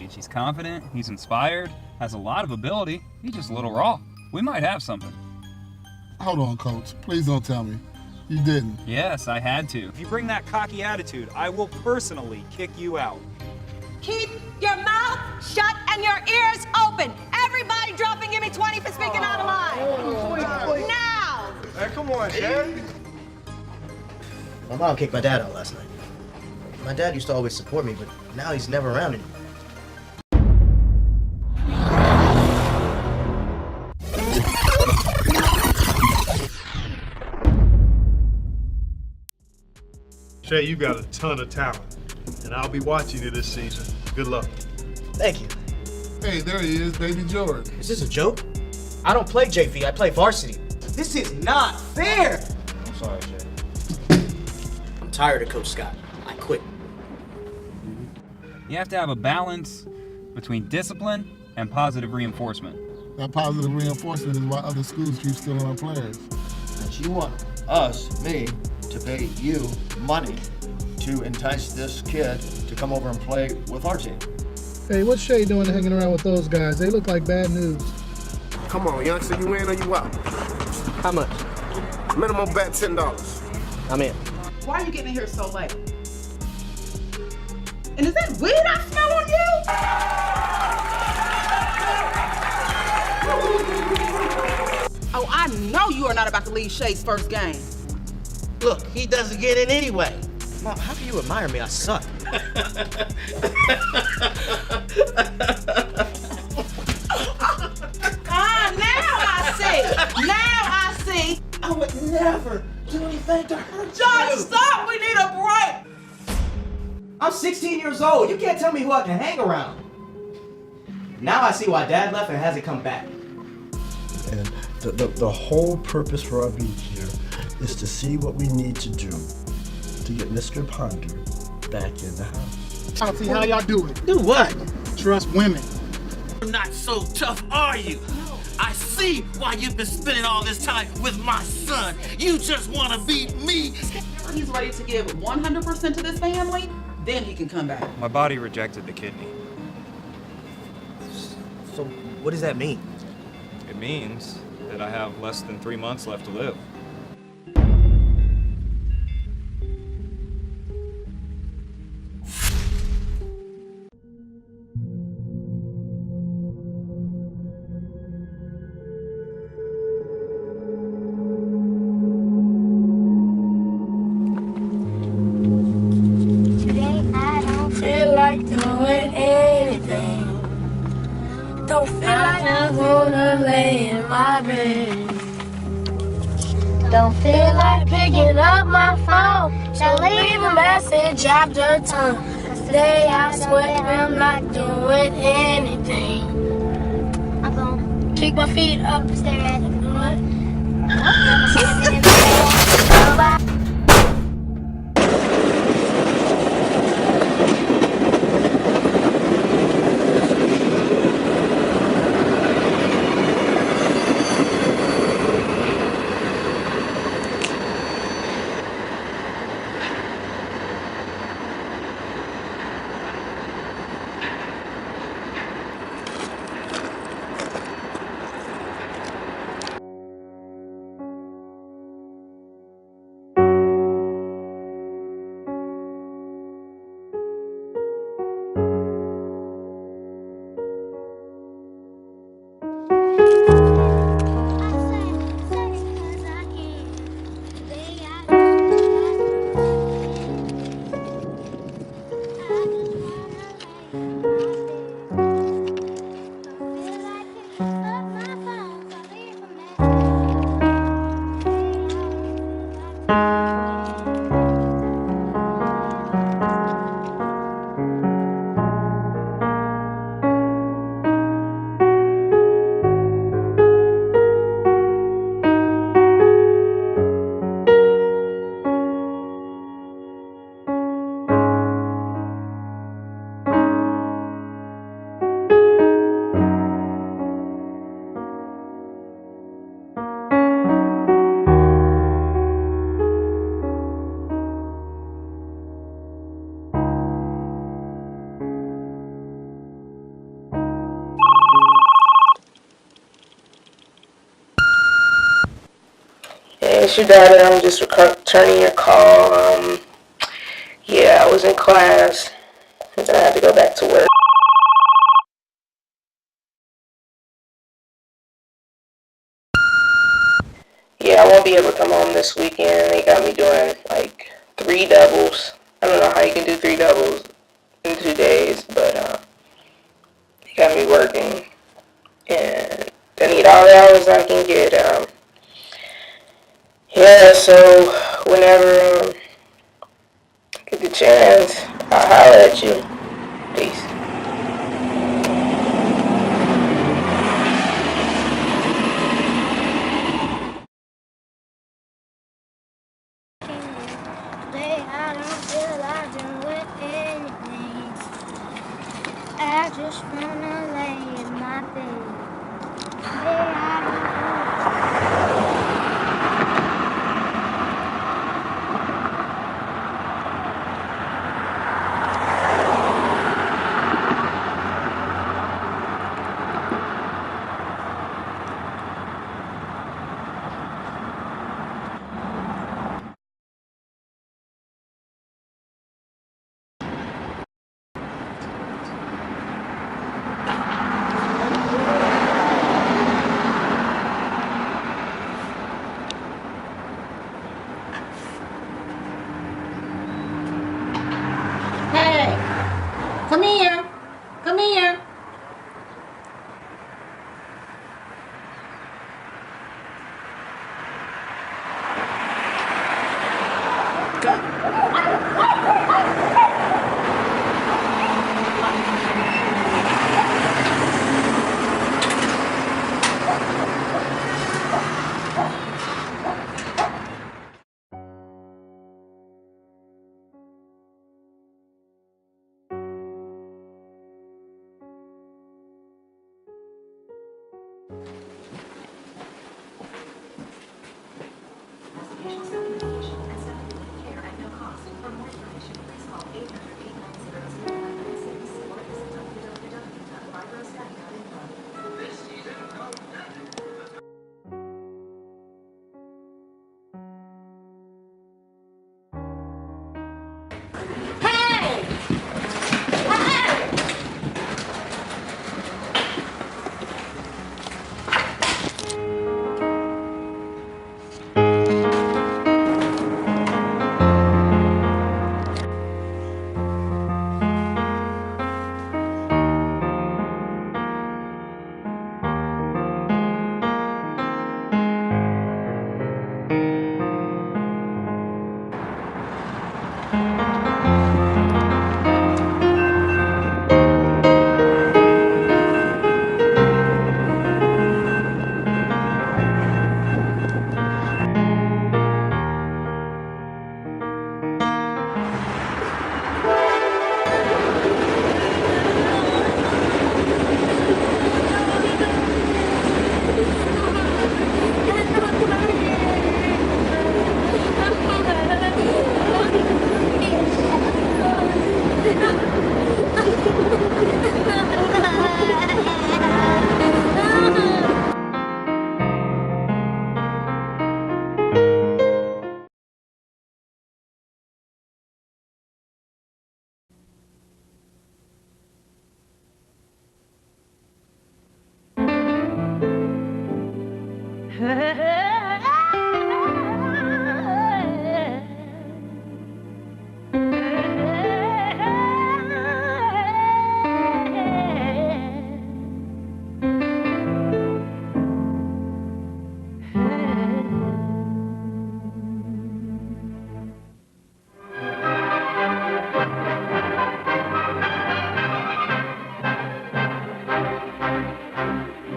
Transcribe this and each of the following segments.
age. He's confident, he's inspired, has a lot of ability. He's just a little raw. We might have something. Hold on, Coach. Please don't tell me. You didn't. Yes, I had to. If you bring that cocky attitude, I will personally kick you out. Keep your mouth shut and your ears open. Everybody drop and give me 20 for speaking out of line. Now! Hey, come on, Shay. My mom kicked my dad out last night. My dad used to always support me, but now he's never around anymore. Shay, you got a ton of talent, and I'll be watching you this season. Good luck. Thank you. Hey, there he is, baby Jordan. Is this a joke? I don't play JV, I play varsity. This is not fair! I'm sorry, Shay. I'm tired of Coach Scott. I quit. You have to have a balance between discipline and positive reinforcement. That positive reinforcement is why other schools keep stealing our players. And you want us, me, to pay you money to entice this kid to come over and play with our team. Hey, what's Shay doing hanging around with those guys? They look like bad news. Come on, youngster, you in or you out? How much? Minimum bet $10. I'm in. Why are you getting in here so late? And is that weed I smell on you? Oh, I know you are not about to leave Shay's first game. Look, he doesn't get in anyway. Mom, how can you admire me? I suck. Now I see. Now I see. I would never do anything to hurt you. John, stop. We need a break. I'm 16 years old. You can't tell me who I can hang around. Now I see why Dad left and hasn't come back. And the whole purpose for our being here is to see what we need to do to get Mr. Ponder back in the house. I don't see how y'all do it. Do what? Trust women. You're not so tough, are you? I see why you've been spending all this time with my son. You just want to beat me. He's ready to give 100% to this family, then he can come back. My body rejected the kidney. So, what does that mean? It means that I have less than 3 months left to live. Don't feel like I wanna lay in my bed. Don't feel like picking up my phone. Shall leave a message after tone. Today I swear I'm not doing anything. I'm gonna kick my feet up and stare at the wood. it's your daughter. I'm just returning your call. Yeah, I was in class, and then I had to go back to work. Yeah, I won't be able to come home this weekend. They got me doing like 3 doubles. I don't know how you can do 3 doubles in 2 days, but they got me working, and I need all the hours I can get. Yeah, so whenever I get the chance, I'll holler at you. Peace. Today I don't feel like doing anything. I just wanna lay in my bed. Today I don't Hey, come here. Come here.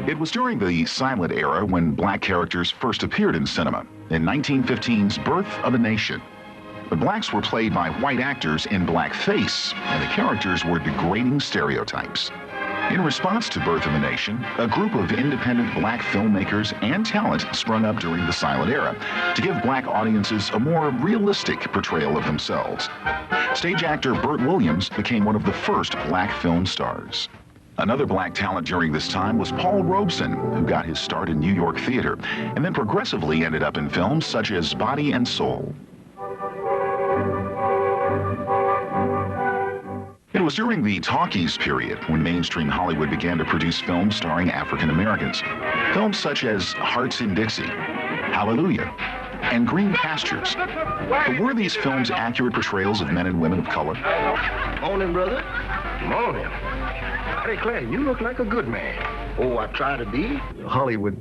It was during the silent era when black characters first appeared in cinema, in 1915's Birth of a Nation. But blacks were played by white actors in blackface, and the characters were degrading stereotypes. In response to Birth of a Nation, a group of independent black filmmakers and talent sprung up during the silent era to give black audiences a more realistic portrayal of themselves. Stage actor Burt Williams became one of the first black film stars. Another black talent during this time was Paul Robeson, who got his start in New York theater, and then progressively ended up in films such as Body and Soul. It was during the talkies period when mainstream Hollywood began to produce films starring African Americans. Films such as Hearts in Dixie, Hallelujah, and Green Pastures. But were these films accurate portrayals of men and women of color? Morning, brother. Morning. I declare, you look like a good man. Oh, I try to be. Hollywood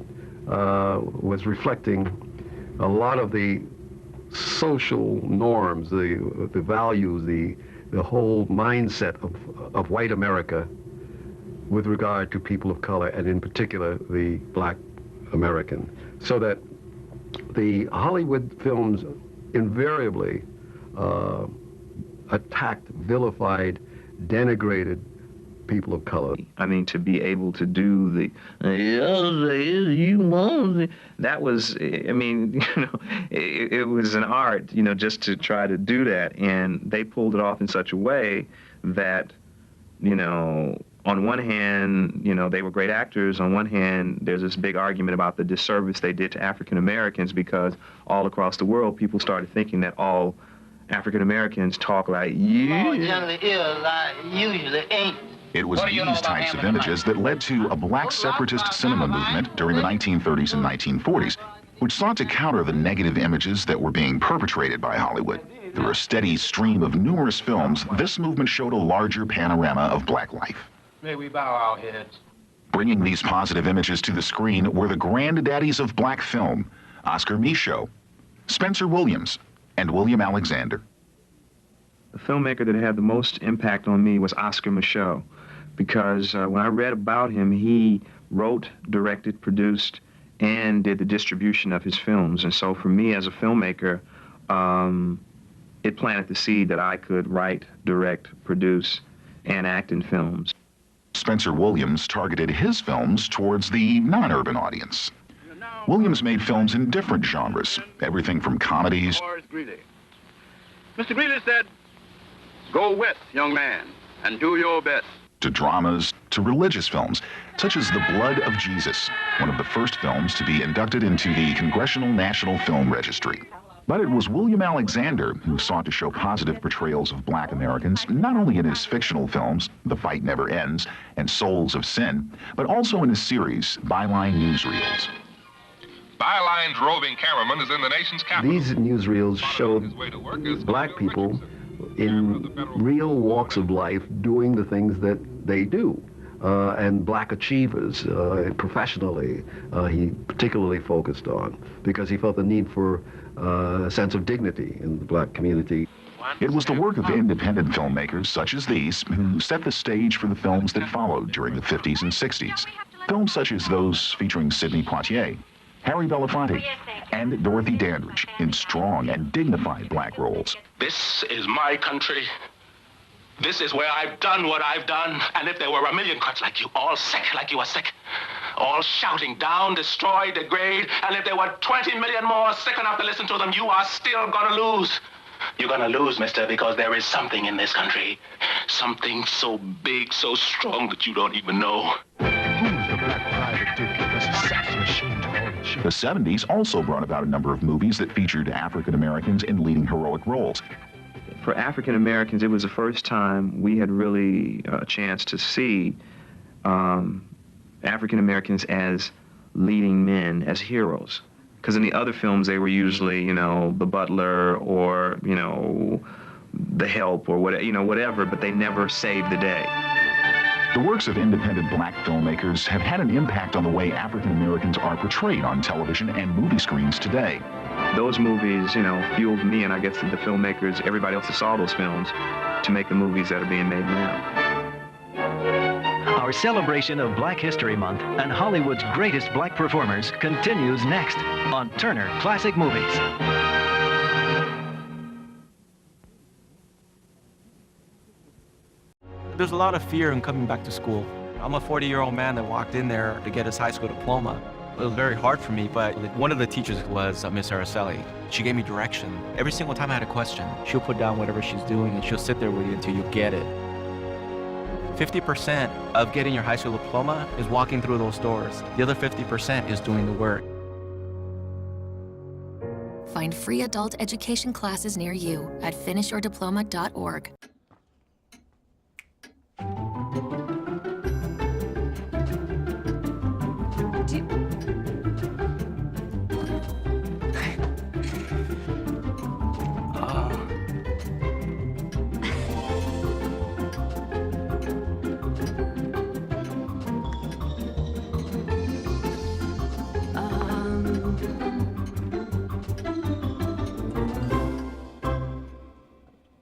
was reflecting a lot of the social norms, the values, the whole mindset of white America with regard to people of color, and in particular the black American. So that the Hollywood films invariably attacked, vilified, denigrated people of color. I mean, to be able to do that was, I mean, you know, it was an art, you know, just to try to do that. And they pulled it off in such a way that, you know, on one hand, you know, they were great actors. On one hand, there's this big argument about the disservice they did to African Americans, because all across the world, people started thinking that all African Americans talk like you. Generally is, usually ain't. It was these types of images that led to a black separatist cinema movement during the 1930s and 1940s, which sought to counter the negative images that were being perpetrated by Hollywood. Through a steady stream of numerous films, this movement showed a larger panorama of black life. May we bow our heads. Bringing these positive images to the screen were the granddaddies of black film, Oscar Micheaux, Spencer Williams, and William Alexander. The filmmaker that had the most impact on me was Oscar Micheaux, because when I read about him, he wrote, directed, produced, and did the distribution of his films. And so for me as a filmmaker, it planted the seed that I could write, direct, produce, and act in films. Spencer Williams targeted his films towards the non-urban audience. Williams made films in different genres, everything from comedies. Mr. Greeley said, "Go west, young man, and do your best," to dramas, to religious films, such as The Blood of Jesus, one of the first films to be inducted into the Congressional National Film Registry. But it was William Alexander who sought to show positive portrayals of black Americans, not only in his fictional films, The Fight Never Ends and Souls of Sin, but also in his series, Byline Newsreels. Byline's roving cameraman is in the nation's capital. These newsreels showed black people in real walks of life doing the things that they do. And black achievers professionally, he particularly focused on, because he felt the need for a sense of dignity in the black community. It was the work of independent filmmakers such as these who set the stage for the films that followed during the 50s and 60s. Films such as those featuring Sidney Poitier, Harry Belafonte, and Dorothy Dandridge in strong and dignified black roles. This is my country. This is where I've done what I've done. And if there were a million cuts like you, all sick like you are sick, all shouting down, destroy, degrade, and if there were 20 million more sick enough to listen to them, you are still gonna lose. You're gonna lose, mister, because there is something in this country. Something so big, so strong that you don't even know. The 70s also brought about a number of movies that featured African Americans in leading heroic roles. For African Americans, it was the first time we had really a chance to see African Americans as leading men, as heroes. Because in the other films, they were usually, you know, the butler or, you know, the help or whatever, you know, whatever, but they never saved the day. The works of independent black filmmakers have had an impact on the way African Americans are portrayed on television and movie screens today. Those movies, you know, fueled me, and I guess the filmmakers, everybody else that saw those films, to make the movies that are being made now. Our celebration of Black History Month and Hollywood's greatest black performers continues next on Turner Classic Movies. There's a lot of fear in coming back to school. I'm a 40-year-old man that walked in there to get his high school diploma. It was very hard for me, but one of the teachers was Miss Araceli. She gave me direction. Every single time I had a question, she'll put down whatever she's doing and she'll sit there with you until you get it. 50% of getting your high school diploma is walking through those doors. The other 50% is doing the work. Find free adult education classes near you at finishyourdiploma.org.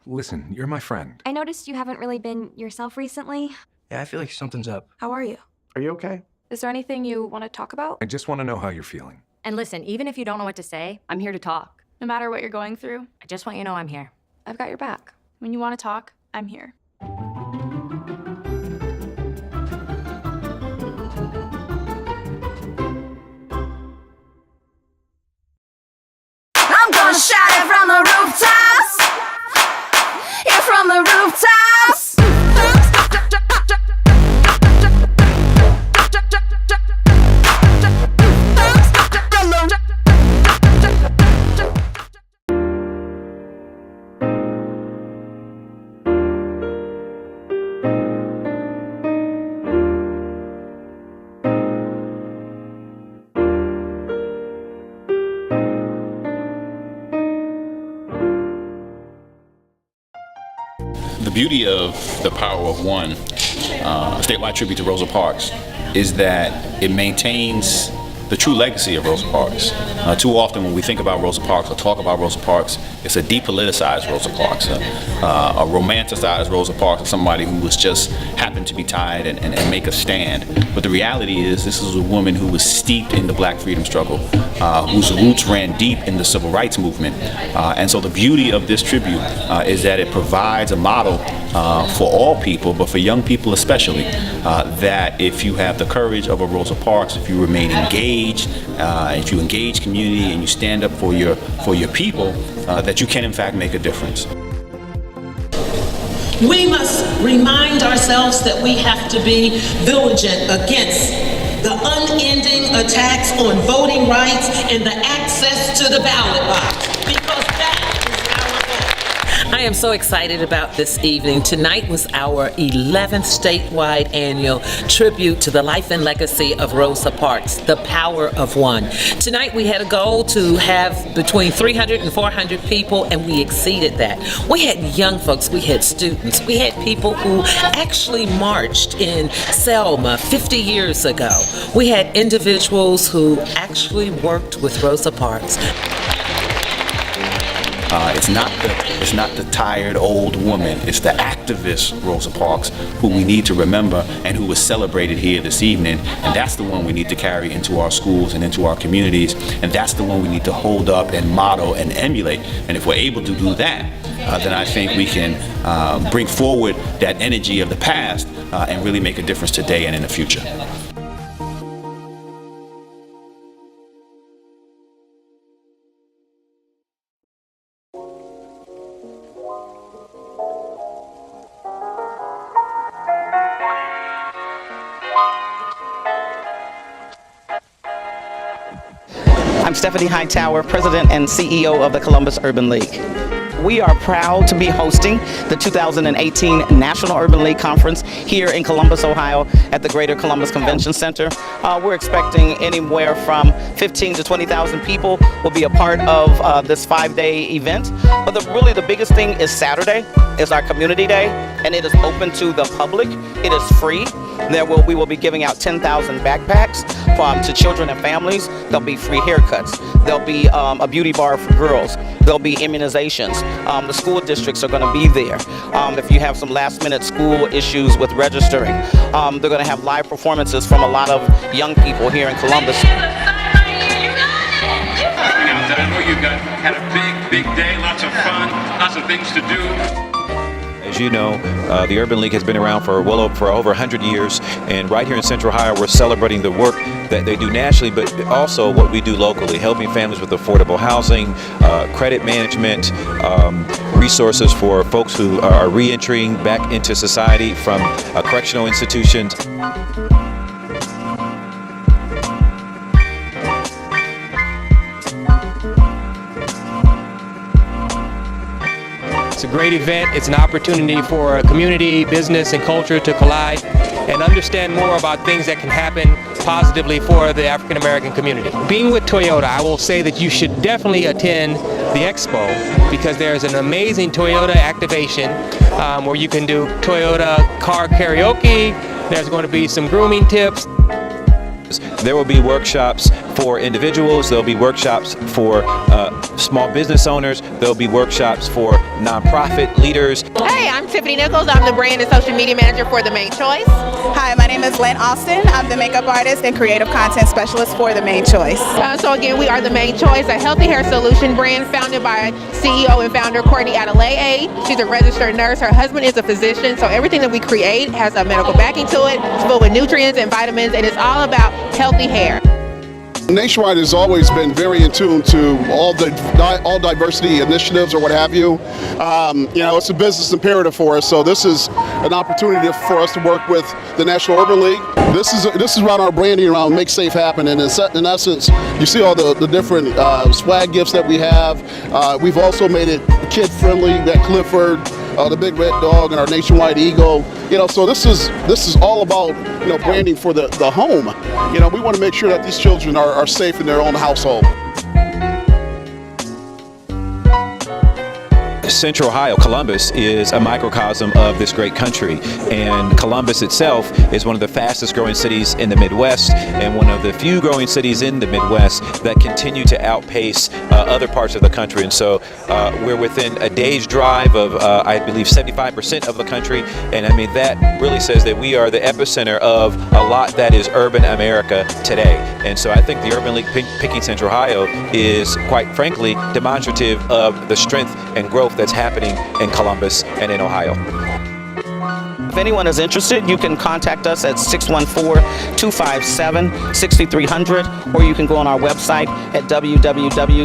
Listen, you're my friend. I noticed you haven't really been yourself recently. Yeah, I feel like something's up. How are you? Are you okay? Is there anything you want to talk about? I just want to know how you're feeling. And listen, even if you don't know what to say, I'm here to talk. No matter what you're going through, I just want you to know I'm here. I've got your back. When you want to talk, I'm here. I'm gonna shout it from the rooftops. Yeah, from the rooftops. The beauty of the Power of One, statewide tribute to Rosa Parks, is that it maintains the true legacy of Rosa Parks. Too often when we think about Rosa Parks or talk about Rosa Parks, it's a depoliticized Rosa Parks, a romanticized Rosa Parks, or somebody who was just happened to be tired and make a stand. But the reality is this is a woman who was steeped in the Black freedom struggle, whose roots ran deep in the civil rights movement. And so the beauty of this tribute is that it provides a model for all people, but for young people especially, that if you have the courage of a Rosa Parks, if you remain engaged, if you engage community and you stand up for your people, that you can in fact make a difference. We must remind ourselves that we have to be vigilant against the unending attacks on voting rights and the access to the ballot box, because that I am so excited about this evening. Tonight was our 11th statewide annual tribute to the life and legacy of Rosa Parks, the Power of One. Tonight we had a goal to have between 300 and 400 people, and we exceeded that. We had young folks, we had students, we had people who actually marched in Selma 50 years ago. We had individuals who actually worked with Rosa Parks. It's not the tired old woman. It's the activist Rosa Parks who we need to remember and who was celebrated here this evening. And that's the one we need to carry into our schools and into our communities. And that's the one we need to hold up and model and emulate. And if we're able to do that, then I think we can bring forward that energy of the past and really make a difference today and in the future. I'm Stephanie Hightower, President and CEO of the Columbus Urban League. We are proud to be hosting the 2018 National Urban League Conference here in Columbus, Ohio at the Greater Columbus Convention Center. We're expecting anywhere from 15 to 20,000 people will be a part of this 5-day event. But really the biggest thing is Saturday is our community day, and it is open to the public. It is free. We will be giving out 10,000 backpacks to children and families. There'll be free haircuts. There'll be a beauty bar for girls. There'll be immunizations. The school districts are going to be there. If you have some last-minute school issues with registering, they're going to have live performances from a lot of young people here in Columbus. I know you had a big day, lots of fun, lots of things to do. As as you know, the Urban League has been around for over 100 years, and right here in Central Ohio, we're celebrating the work that they do nationally, but also what we do locally, helping families with affordable housing, credit management, resources for folks who are re-entering back into society from correctional institutions. It's a great event. It's an opportunity for community, business, and culture to collide and understand more about things that can happen positively for the African American community. Being with Toyota, I will say that you should definitely attend the expo because there's an amazing Toyota activation where you can do Toyota car karaoke. There's going to be some grooming tips. There will be workshops for individuals, there'll be workshops for small business owners, there'll be workshops for nonprofit leaders. Hey, I'm Tiffany Nichols. I'm the brand and social media manager for The Main Choice. Hi, my name is Lynn Austin. I'm the makeup artist and creative content specialist for The Main Choice. So again, we are The Main Choice, a healthy hair solution brand founded by CEO and founder Courtney Adelaide. She's a registered nurse. Her husband is a physician, so everything that we create has a medical backing to it. It's full with nutrients and vitamins, and it's all about healthy hair. Nationwide has always been very in tune to all diversity initiatives or what have you. It's a business imperative for us, so this is an opportunity for us to work with the National Urban League. This is around our branding around Make Safe Happen, and in essence, you see all the different swag gifts that we have. We've also made it kid friendly. We got Clifford, the Big Red Dog, and our Nationwide Eagle. So this is all about branding for the home. We want to make sure that these children are safe in their own household. Central Ohio, Columbus, is a microcosm of this great country, and Columbus itself is one of the fastest growing cities in the Midwest and one of the few growing cities in the Midwest that continue to outpace other parts of the country. And so we're within a day's drive of, I believe, 75% of the country, and I mean that really says that we are the epicenter of a lot that is urban America today. And so I think the Urban League picking Central Ohio is, quite frankly, demonstrative of the strength and growth that's happening in Columbus and in Ohio. If anyone is interested, you can contact us at 614-257-6300, or you can go on our website at www.cul.org.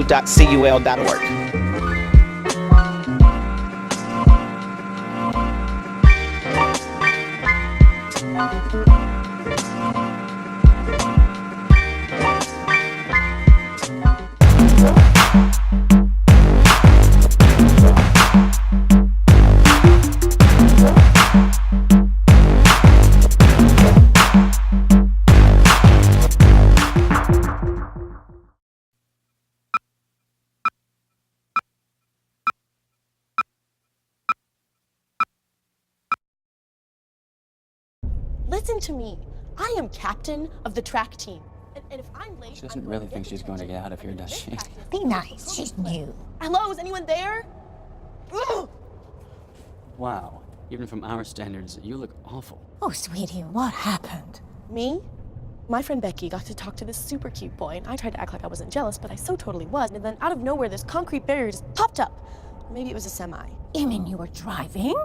Listen to me. I am captain of the track team. And if I'm late, She doesn't really think she's going to get out of here, does she? Be nice. She's new. Hello, is anyone there? Ugh. Wow. Even from our standards, you look awful. Oh, sweetie, what happened? Me? My friend Becky got to talk to this super cute boy, and I tried to act like I wasn't jealous, but I so totally was. And then out of nowhere, this concrete barrier just popped up. Maybe it was a semi. You mean you were driving?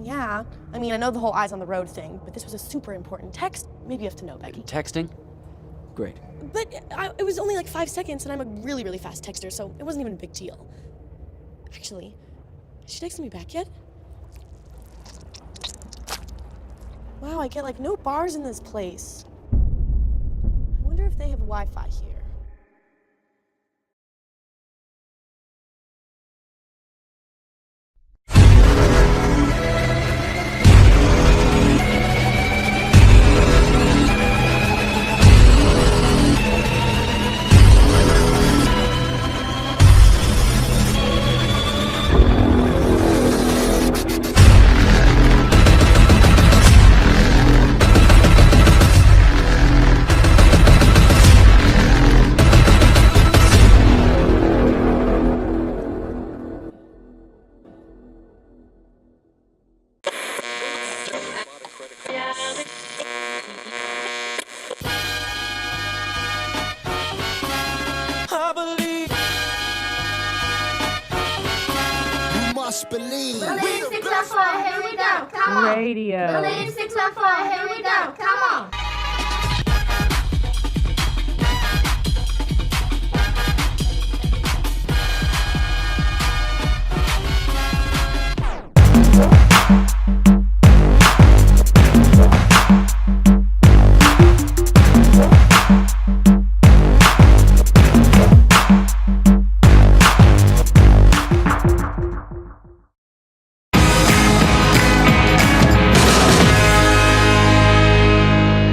Yeah. I mean, I know the whole eyes on the road thing, but this was a super important text. Maybe you have to know, Becky. Texting? Great. But it was only like 5 seconds, and I'm a really, really fast texter, so it wasn't even a big deal. Actually, has she texted me back yet? Wow, I get like no bars in this place. I wonder if they have Wi-Fi here. best believe. Believe 614, here we go. Come on. Radio. Believe 614, here we go. Come on.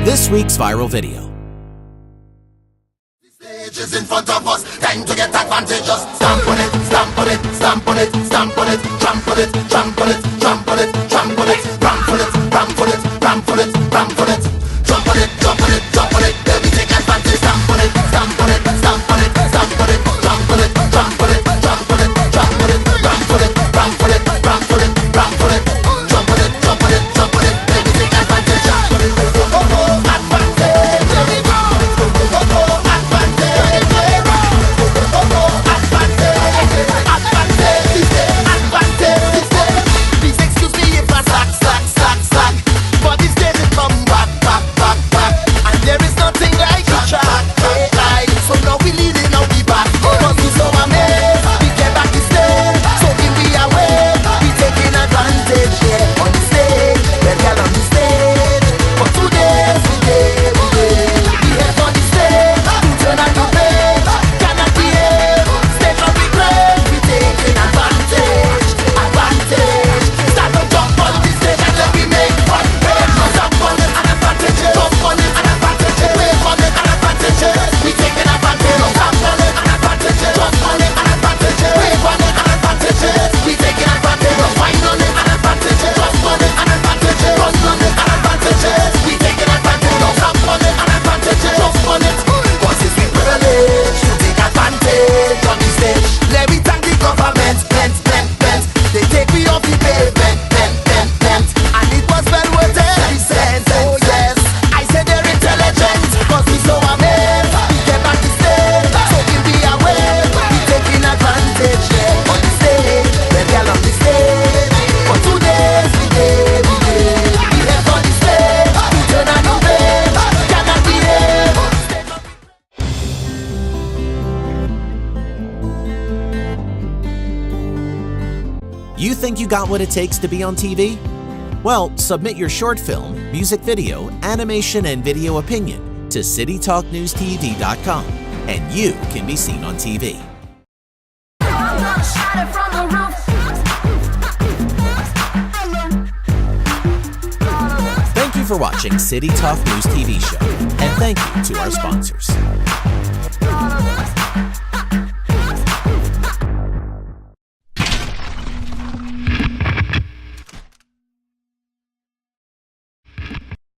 This week's viral video. Stage is in front of us, time to get advantageous. Stamp on it, stamp on it, stamp on it, stamp on it, trample it, trample it, trample it, trample it, trample it, trample it, trample it, trample it, jump on it, jump on it, jump on it, let me take advantage. Stamp on it, stamp on it, stamp on it, stamp on it, trample it, trample it, trample it, trample it, trample it, trample it, trample it, trample it, jump on it, jump on it, jump on it, let me take advantage. You think you got what it takes to be on TV? Well, submit your short film, music video, animation, and video opinion to citytalknewstv.com, and you can be seen on TV. Thank you for watching City Talk News TV show, and thank you to our sponsors.